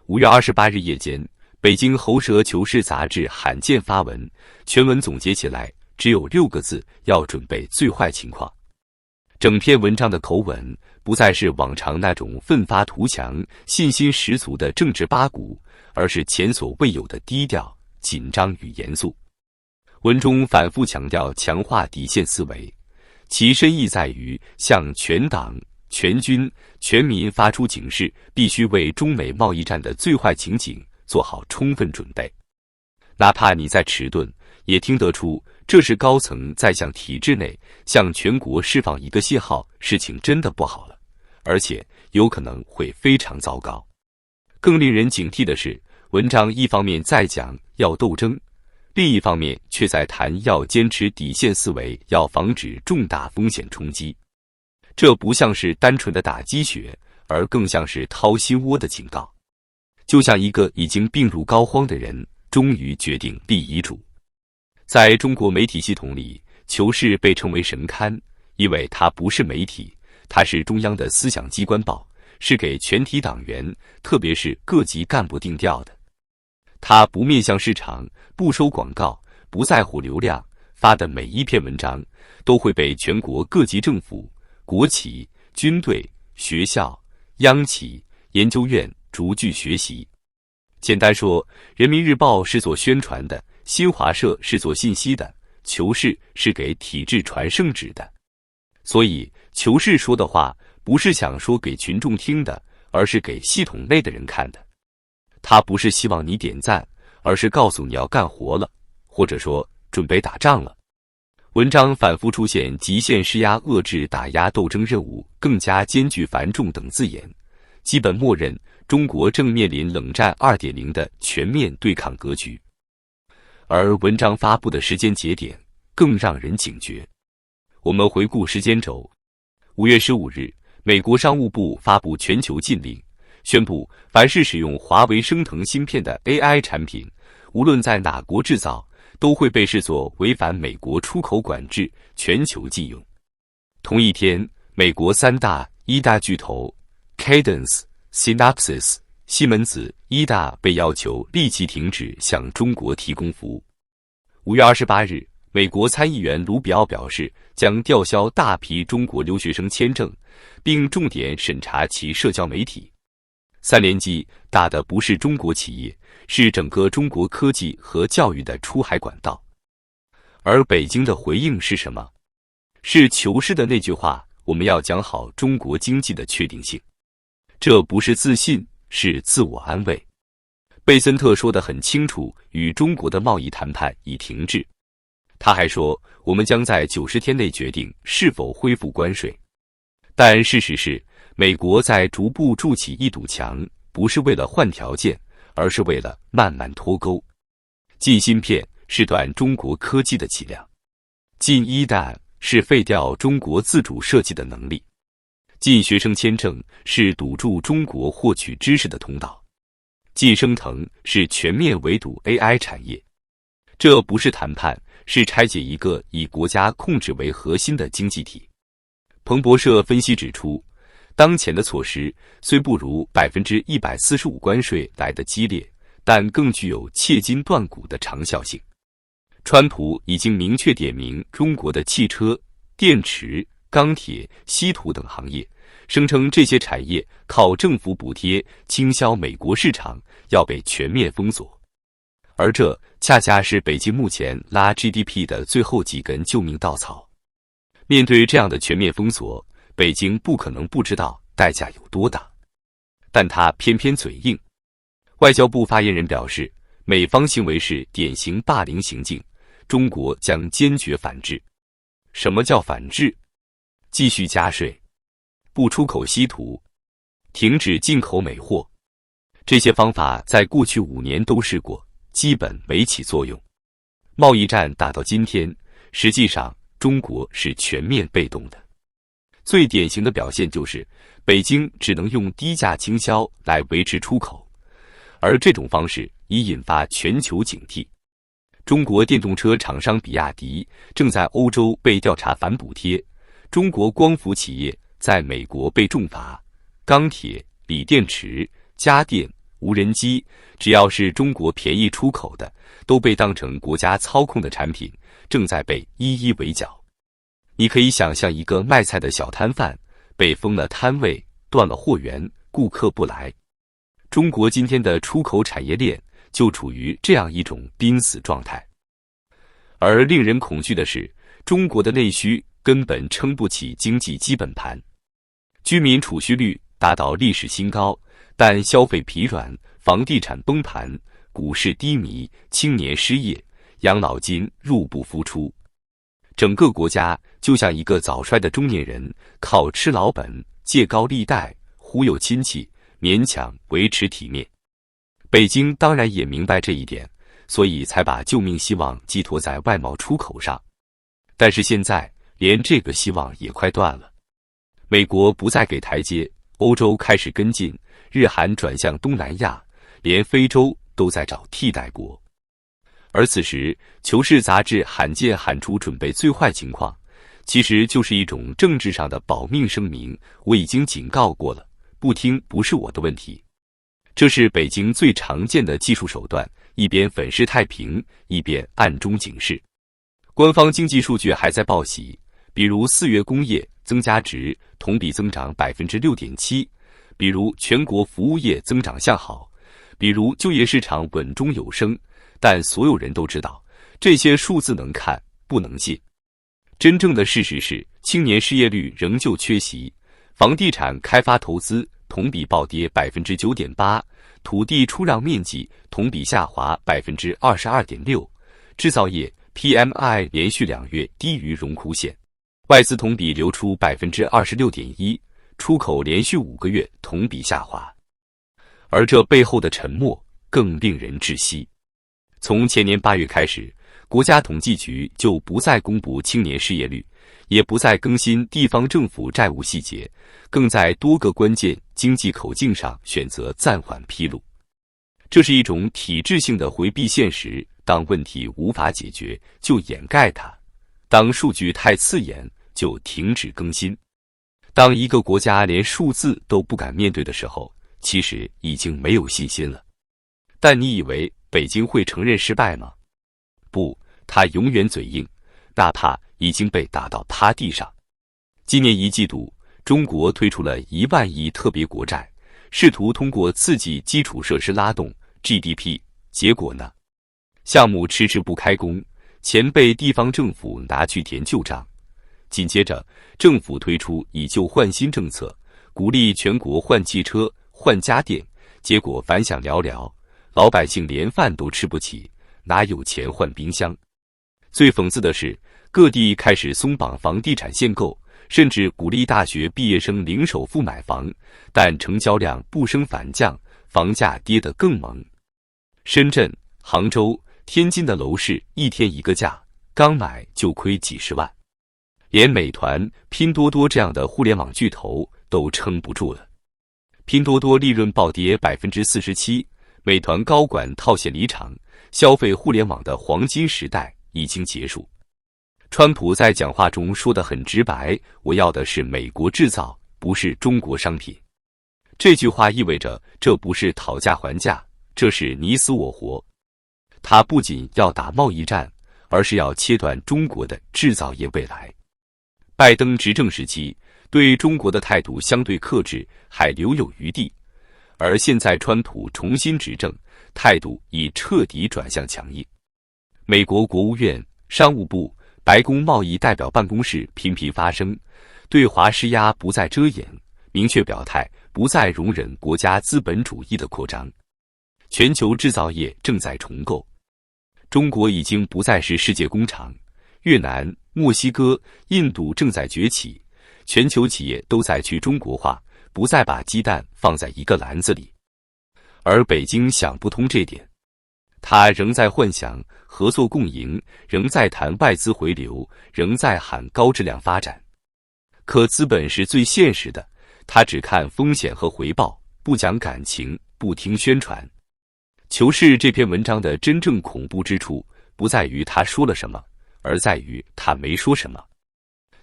5月28日夜间，北京喉舌求是杂志罕见发文，全文总结起来只有6个字：要准备最坏情况。整篇文章的口吻不再是往常那种奋发图强、信心十足的政治八股，而是前所未有的低调、紧张与严肃。文中反复强调强化底线思维，其深意在于向全党、全军、全民发出警示，必须为中美贸易战的最坏情景做好充分准备。哪怕你在迟钝，也听得出这是高层在向体制内、向全国释放一个信号，事情真的不好了，而且有可能会非常糟糕。更令人警惕的是，文章一方面在讲要斗争，另一方面却在谈要坚持底线思维，要防止重大风险冲击。这不像是单纯的打鸡血，而更像是掏心窝的警告。就像一个已经病入膏肓的人终于决定立遗嘱。在中国媒体系统里，求是被称为神刊，因为它不是媒体，它是中央的思想机关报，是给全体党员，特别是各级干部定调的。它不面向市场，不收广告，不在乎流量，发的每一篇文章都会被全国各级政府、国企、军队、学校、央企、研究院逐句学习。简单说，人民日报是做宣传的，新华社是做信息的，求是是给体制传圣旨的。所以求是说的话不是想说给群众听的，而是给系统内的人看的。他不是希望你点赞，而是告诉你要干活了，或者说准备打仗了。文章反复出现极限施压、遏制、打压、斗争任务更加艰巨繁重等字眼，基本默认中国正面临冷战 2.0 的全面对抗格局。而文章发布的时间节点更让人警觉。我们回顾时间轴，5月15日，美国商务部发布全球禁令，宣布凡是使用华为升腾芯片的 AI 产品，无论在哪国制造，都会被视作违反美国出口管制，全球禁用。同一天，美国3大医大巨头 Cadence、Synopsys、西门子、医大被要求立即停止向中国提供服务。5月28日，美国参议员卢比奥表示，将吊销大批中国留学生签证，并重点审查其社交媒体。3连击打的不是中国企业，是整个中国科技和教育的出海管道。而北京的回应是什么？是求是的那句话：我们要讲好中国经济的确定性。这不是自信，是自我安慰。贝森特说得很清楚，与中国的贸易谈判已停滞。他还说，我们将在90天内决定是否恢复关税。但事实是，美国在逐步筑起一堵墙，不是为了换条件，而是为了慢慢脱钩。禁芯片是断中国科技的脊梁，禁一弹是废掉中国自主设计的能力，禁学生签证是堵住中国获取知识的通道，禁升腾是全面围堵 AI 产业。这不是谈判，是拆解一个以国家控制为核心的经济体。彭博社分析指出，当前的措施虽不如145%关税来得激烈，但更具有切金断骨的长效性。川普已经明确点名中国的汽车、电池、钢铁、稀土等行业，声称这些产业靠政府补贴倾销美国市场，要被全面封锁。而这恰恰是北京目前拉 GDP 的最后几根救命稻草。面对这样的全面封锁，北京不可能不知道代价有多大，但他偏偏嘴硬。外交部发言人表示，美方行为是典型霸凌行径，中国将坚决反制。什么叫反制？继续加税，不出口稀土，停止进口美货。这些方法在过去5年都试过，基本没起作用。贸易战打到今天，实际上中国是全面被动的。最典型的表现就是北京只能用低价倾销来维持出口，而这种方式已引发全球警惕。中国电动车厂商比亚迪正在欧洲被调查反补贴，中国光伏企业在美国被重罚，钢铁、锂电池、家电、无人机，只要是中国便宜出口的，都被当成国家操控的产品，正在被一一围剿。你可以想象一个卖菜的小摊贩被封了摊位，断了货源，顾客不来。中国今天的出口产业链就处于这样一种濒死状态。而令人恐惧的是，中国的内需根本撑不起经济基本盘，居民储蓄率达到历史新高，但消费疲软，房地产崩盘，股市低迷，青年失业，养老金入不敷出。整个国家就像一个早衰的中年人，靠吃老本、借高利贷、忽悠亲戚，勉强维持体面。北京当然也明白这一点，所以才把救命希望寄托在外贸出口上。但是现在连这个希望也快断了。美国不再给台阶，欧洲开始跟进，日韩转向东南亚，连非洲都在找替代国。而此时，《求是》杂志罕见喊出准备最坏情况，其实就是一种政治上的保命声明。我已经警告过了，不听不是我的问题。这是北京最常见的技术手段，一边粉饰太平，一边暗中警示。官方经济数据还在报喜，比如4月工业增加值同比增长 6.7%， 比如全国服务业增长向好，比如就业市场稳中有升。但所有人都知道，这些数字能看不能信。真正的事实是，青年失业率仍旧缺席，房地产开发投资同比暴跌 9.8%， 土地出让面积同比下滑 22.6%， 制造业 PMI 连续2月低于荣枯线，外资同比流出 26.1%， 出口连续5个月同比下滑。而这背后的沉默更令人窒息。从前年8月开始，国家统计局就不再公布青年失业率，也不再更新地方政府债务细节，更在多个关键经济口径上选择暂缓披露。这是一种体制性的回避现实，当问题无法解决，就掩盖它；当数据太刺眼，就停止更新。当一个国家连数字都不敢面对的时候，其实已经没有信心了。但你以为北京会承认失败吗？不，他永远嘴硬，哪怕已经被打到趴地上。今年1季度，中国推出了1万亿特别国债，试图通过刺激基础设施拉动 GDP， 结果呢？项目迟迟不开工，钱被地方政府拿去填旧账。紧接着，政府推出以旧换新政策，鼓励全国换汽车、换家电，结果反响寥寥。老百姓连饭都吃不起，哪有钱换冰箱？最讽刺的是，各地开始松绑房地产限购，甚至鼓励大学毕业生零首付买房，但成交量不升反降，房价跌得更猛。深圳、杭州、天津的楼市一天一个价，刚买就亏几十万，连美团、拼多多这样的互联网巨头都撑不住了。拼多多利润暴跌 47%，美团高管套现离场，消费互联网的黄金时代已经结束。川普在讲话中说得很直白，我要的是美国制造，不是中国商品。这句话意味着这不是讨价还价，这是你死我活。他不仅要打贸易战，而是要切断中国的制造业未来。拜登执政时期对中国的态度相对克制，还留有余地。而现在川普重新执政，态度已彻底转向强硬。美国国务院、商务部、白宫贸易代表办公室频频发声，对华施压不再遮掩，明确表态不再容忍国家资本主义的扩张。全球制造业正在重构，中国已经不再是世界工厂，越南、墨西哥、印度正在崛起，全球企业都在去中国化，不再把鸡蛋放在一个篮子里。而北京想不通这点，他仍在幻想合作共赢，仍在谈外资回流，仍在喊高质量发展。可资本是最现实的，他只看风险和回报，不讲感情，不听宣传。求是这篇文章的真正恐怖之处，不在于他说了什么，而在于他没说什么。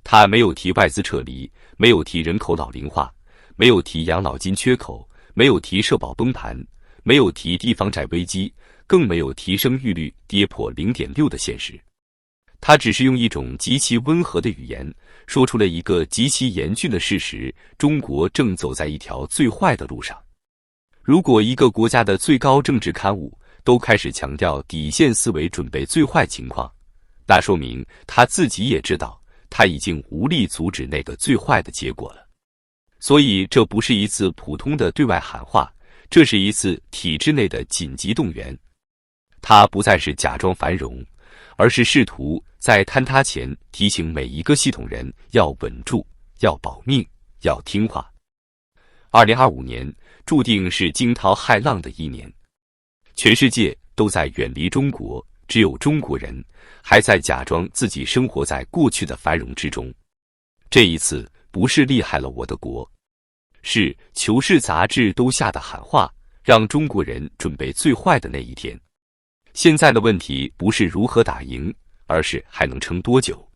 他没有提外资撤离，没有提人口老龄化，没有提养老金缺口，没有提社保崩盘，没有提地方债危机，更没有提生育率跌破 0.6 的现实。他只是用一种极其温和的语言，说出了一个极其严峻的事实：中国正走在一条最坏的路上。如果一个国家的最高政治刊物都开始强调底线思维，准备最坏情况，那说明他自己也知道，他已经无力阻止那个最坏的结果了。所以这不是一次普通的对外喊话，这是一次体制内的紧急动员。他不再是假装繁荣，而是试图在坍塌前提醒每一个系统人要稳住，要保命，要听话。2025年注定是惊涛骇浪的一年，全世界都在远离中国，只有中国人还在假装自己生活在过去的繁荣之中。这一次不是厉害了我的国，是《求是》杂志都下的喊话，让中国人准备最坏的那一天。现在的问题不是如何打赢，而是还能撑多久。